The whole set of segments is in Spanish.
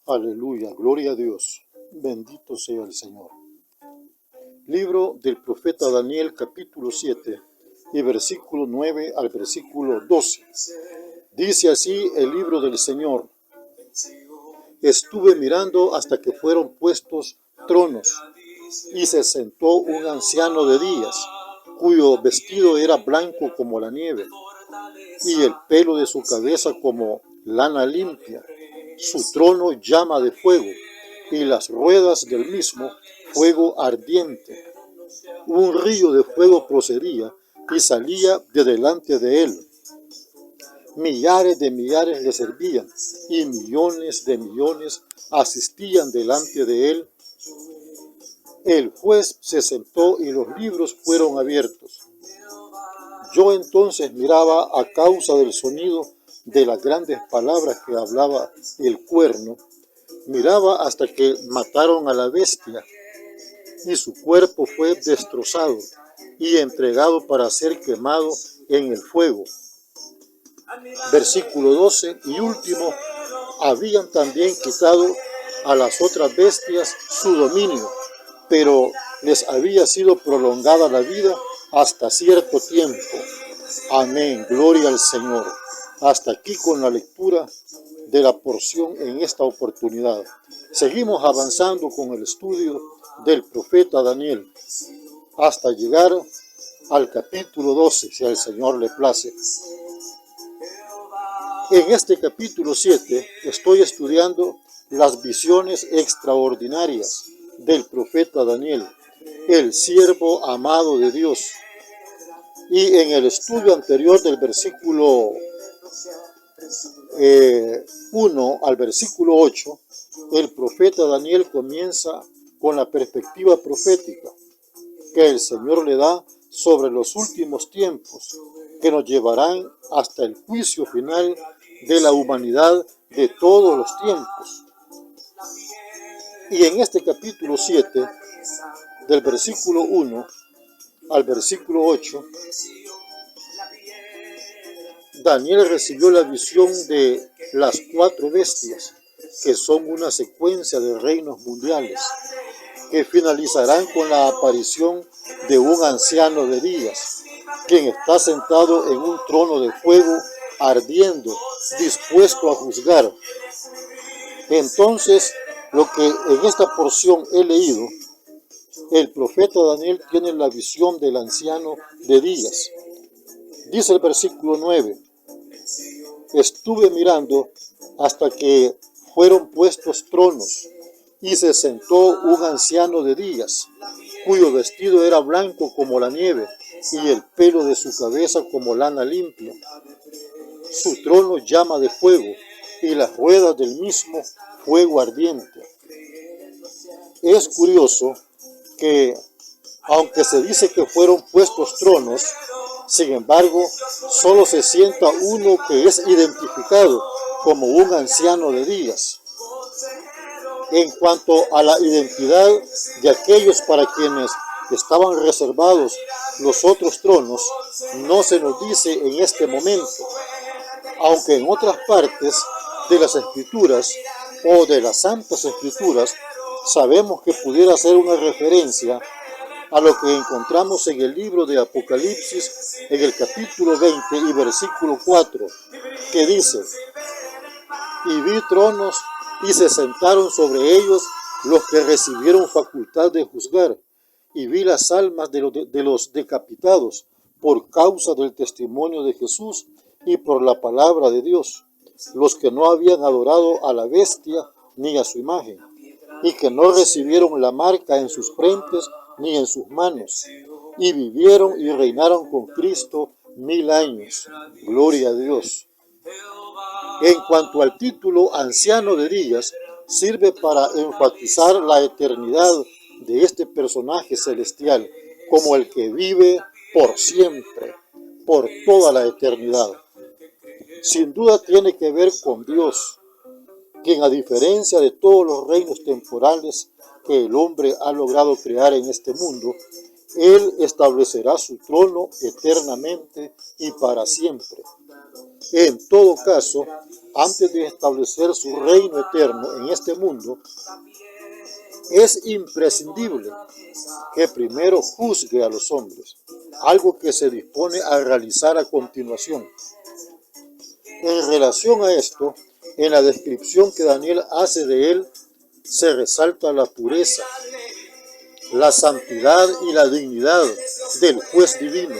Aleluya, gloria a Dios. Bendito sea el Señor. Libro del profeta Daniel, capítulo 7, y versículo 9 al versículo 12. Dice así el libro del Señor. Estuve mirando hasta que fueron puestos tronos, y se sentó un anciano de días, cuyo vestido era blanco como la nieve, y el pelo de su cabeza como lana limpia. Su trono llama de fuego, y las ruedas del mismo fuego ardiente. Un río de fuego procedía y salía de delante de él. Millares de millares le servían, y millones de millones asistían delante de él. El juez se sentó y los libros fueron abiertos. Yo entonces miraba a causa del sonido de las grandes palabras que hablaba el cuerno. Miraba hasta que mataron a la bestia, y su cuerpo fue destrozado y entregado para ser quemado en el fuego. Versículo 12 y último. Habían también quitado a las otras bestias su dominio, pero les había sido prolongada la vida hasta cierto tiempo. Amén, gloria al Señor. Hasta aquí con la lectura de la porción en esta oportunidad. Seguimos avanzando con el estudio del profeta Daniel hasta llegar al capítulo 12, si al Señor le place. En este capítulo 7 estoy estudiando las visiones extraordinarias del profeta Daniel, el siervo amado de Dios. Y en el estudio anterior del versículo 1 al versículo 8, el profeta Daniel comienza con la perspectiva profética que el Señor le da sobre los últimos tiempos que nos llevarán hasta el juicio final de la humanidad de todos los tiempos. Y en este capítulo 7, del versículo 1 al versículo 8, Daniel recibió la visión de las 4 bestias, que son una secuencia de reinos mundiales, que finalizarán con la aparición de un anciano de días, quien está sentado en un trono de fuego ardiendo, dispuesto a juzgar. Entonces, lo que en esta porción he leído, el profeta Daniel tiene la visión del anciano de días. Dice el versículo 9, estuve mirando hasta que fueron puestos tronos, y se sentó un anciano de días, cuyo vestido era blanco como la nieve, y el pelo de su cabeza como lana limpia. Su trono llama de fuego, y las ruedas del mismo fuego ardiente. Es curioso que, aunque se dice que fueron puestos tronos, sin embargo, solo se sienta uno que es identificado como un anciano de días. En cuanto a la identidad de aquellos para quienes estaban reservados los otros tronos, no se nos dice en este momento, aunque en otras partes de las Escrituras o de las Santas Escrituras sabemos que pudiera ser una referencia a lo que encontramos en el libro de Apocalipsis, en el capítulo 20 y versículo 4, que dice, y vi tronos y se sentaron sobre ellos los que recibieron facultad de juzgar, y vi las almas de los decapitados por causa del testimonio de Jesús y por la palabra de Dios, los que no habían adorado a la bestia ni a su imagen, y que no recibieron la marca en sus frentes ni en sus manos, y vivieron y reinaron con Cristo 1000 años. Gloria a Dios. En cuanto al título anciano de días, sirve para enfatizar la eternidad de este personaje celestial como el que vive por siempre, por toda la eternidad. Sin duda tiene que ver con Dios, quien a diferencia de todos los reinos temporales que el hombre ha logrado crear en este mundo, Él establecerá su trono eternamente y para siempre. En todo caso, antes de establecer su reino eterno en este mundo, es imprescindible que primero juzgue a los hombres, algo que se dispone a realizar a continuación. En relación a esto, en la descripción que Daniel hace de él, se resalta la pureza, la santidad y la dignidad del juez divino,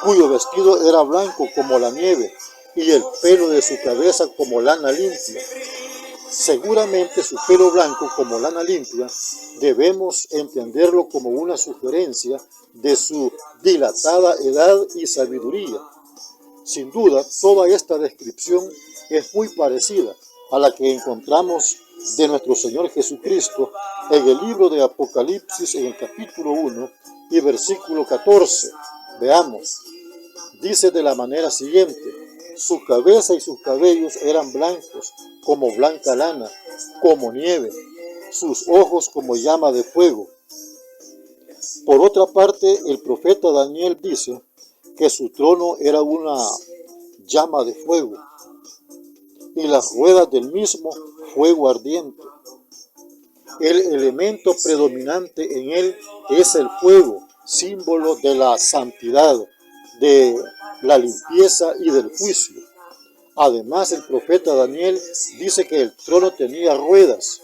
cuyo vestido era blanco como la nieve y el pelo de su cabeza como lana limpia. Seguramente su pelo blanco como lana limpia debemos entenderlo como una sugerencia de su dilatada edad y sabiduría. Sin duda, toda esta descripción es muy parecida a la que encontramos de nuestro Señor Jesucristo en el libro de Apocalipsis en el capítulo 1 y versículo 14. Veamos, dice de la manera siguiente: su cabeza y sus cabellos eran blancos como blanca lana, como nieve, sus ojos como llama de fuego. Por otra parte, el profeta Daniel dice que su trono era una llama de fuego y las ruedas del mismo fuego ardiente. El elemento predominante en él es el fuego, símbolo de la santidad, de la limpieza y del juicio. Además, el profeta Daniel dice que el trono tenía ruedas.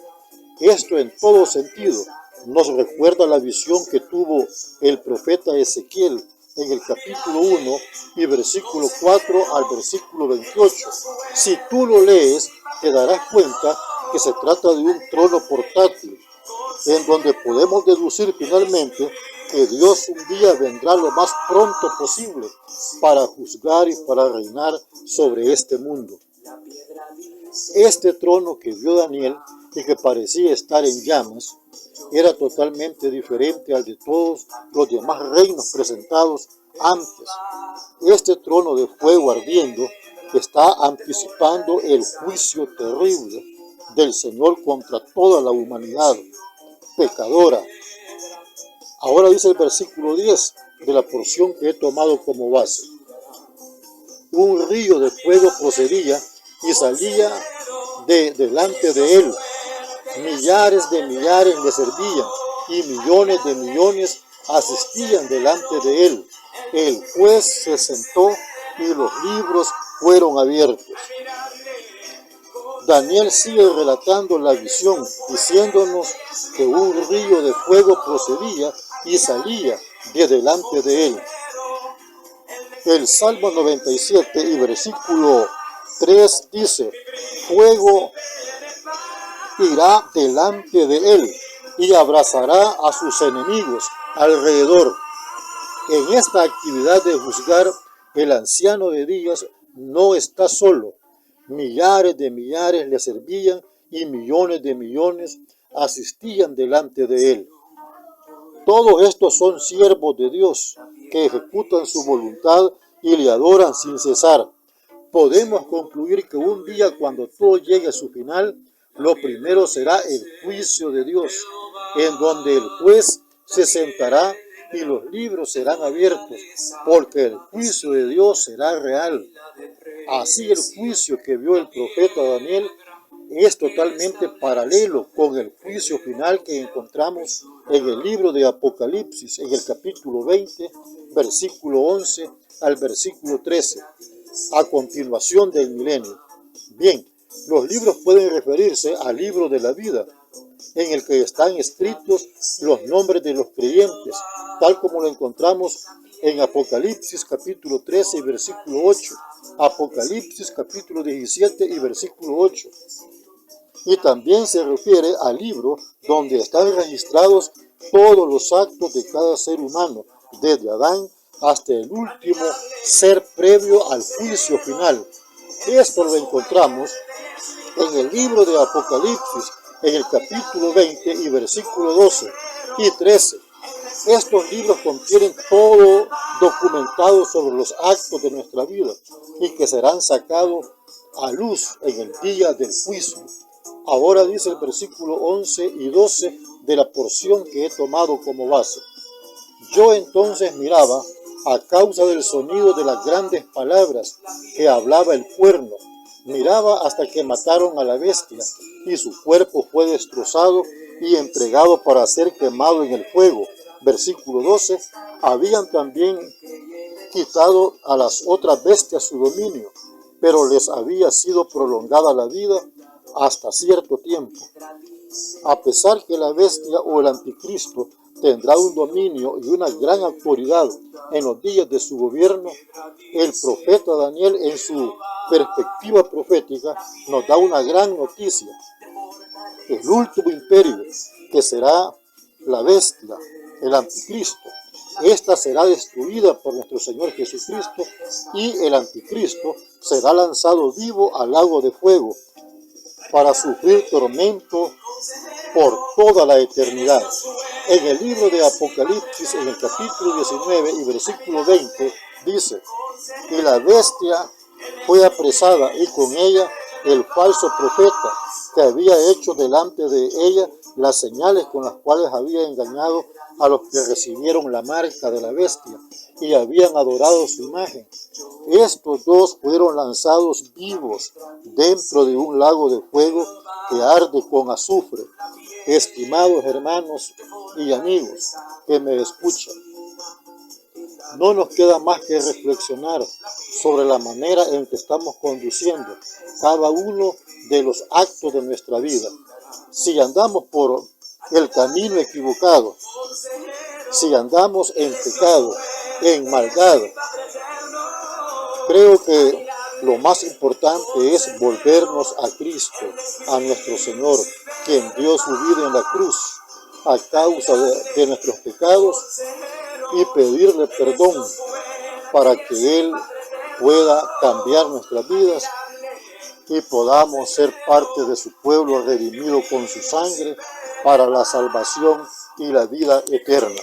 Esto en todo sentido nos recuerda la visión que tuvo el profeta Ezequiel en el capítulo 1 y versículo 4 al versículo 28. Si tú lo lees, te darás cuenta que se trata de un trono portátil, en donde podemos deducir finalmente que Dios un día vendrá lo más pronto posible para juzgar y para reinar sobre este mundo. Este trono que vio Daniel y que parecía estar en llamas era totalmente diferente al de todos los demás reinos presentados antes. Este trono de fuego ardiendo está anticipando el juicio terrible del Señor contra toda la humanidad pecadora. Ahora dice el versículo 10 de la porción que he tomado como base: un río de fuego procedía y salía de delante de él. Millares de millares le servían y millones de millones asistían delante de él. El juez se sentó y los libros fueron abiertos. Daniel sigue relatando la visión, diciéndonos que un río de fuego procedía y salía de delante de él. El Salmo 97 y versículo 3 dice: fuego irá delante de él y abrazará a sus enemigos alrededor. En esta actividad de juzgar, el anciano de días no está solo. Millares de millares le servían y millones de millones asistían delante de él. Todos estos son siervos de Dios que ejecutan su voluntad y le adoran sin cesar. Podemos concluir que un día, cuando todo llegue a su final, lo primero será el juicio de Dios, en donde el juez se sentará y los libros serán abiertos, porque el juicio de Dios será real. Así, el juicio que vio el profeta Daniel es totalmente paralelo con el juicio final que encontramos en el libro de Apocalipsis, en el capítulo 20, versículo 11 al versículo 13, a continuación del milenio. Bien, los libros pueden referirse al libro de la vida, en el que están escritos los nombres de los creyentes, tal como lo encontramos en Apocalipsis capítulo 13 y versículo 8, Apocalipsis capítulo 17 y versículo 8. Y también se refiere al libro donde están registrados todos los actos de cada ser humano, desde Adán hasta el último ser previo al juicio final. Esto lo encontramos en el libro de Apocalipsis, en el capítulo 20 y versículo 12 y 13. Estos libros contienen todo documentado sobre los actos de nuestra vida y que serán sacados a luz en el día del juicio. Ahora dice el versículo 11 y 12 de la porción que he tomado como base: yo entonces miraba a causa del sonido de las grandes palabras que hablaba el cuerno. Miraba hasta que mataron a la bestia, y su cuerpo fue destrozado y entregado para ser quemado en el fuego. Versículo 12. Habían también quitado a las otras bestias su dominio, pero les había sido prolongada la vida hasta cierto tiempo. A pesar que la bestia o el anticristo tendrá un dominio y una gran autoridad en los días de su gobierno, el profeta Daniel, en su perspectiva profética, nos da una gran noticia. El último imperio, que será la bestia, el anticristo, esta será destruida por nuestro Señor Jesucristo, y el anticristo será lanzado vivo al lago de fuego para sufrir tormento por toda la eternidad. En el libro de Apocalipsis, en el capítulo 19 y versículo 20, dice: y la bestia fue apresada, y con ella el falso profeta, que había hecho delante de ella las señales con las cuales había engañado a los que recibieron la marca de la bestia y habían adorado su imagen. Estos dos fueron lanzados vivos dentro de un lago de fuego que arde con azufre. Estimados hermanos y amigos que me escuchan, no nos queda más que reflexionar sobre la manera en que estamos conduciendo cada uno de los actos de nuestra vida. Si andamos por el camino equivocado, si andamos en pecado, en maldad, creo que lo más importante es volvernos a Cristo, a nuestro Señor, quien dio su vida en la cruz a causa de nuestros pecados, y pedirle perdón para que Él pueda cambiar nuestras vidas y podamos ser parte de su pueblo redimido con su sangre para la salvación y la vida eterna.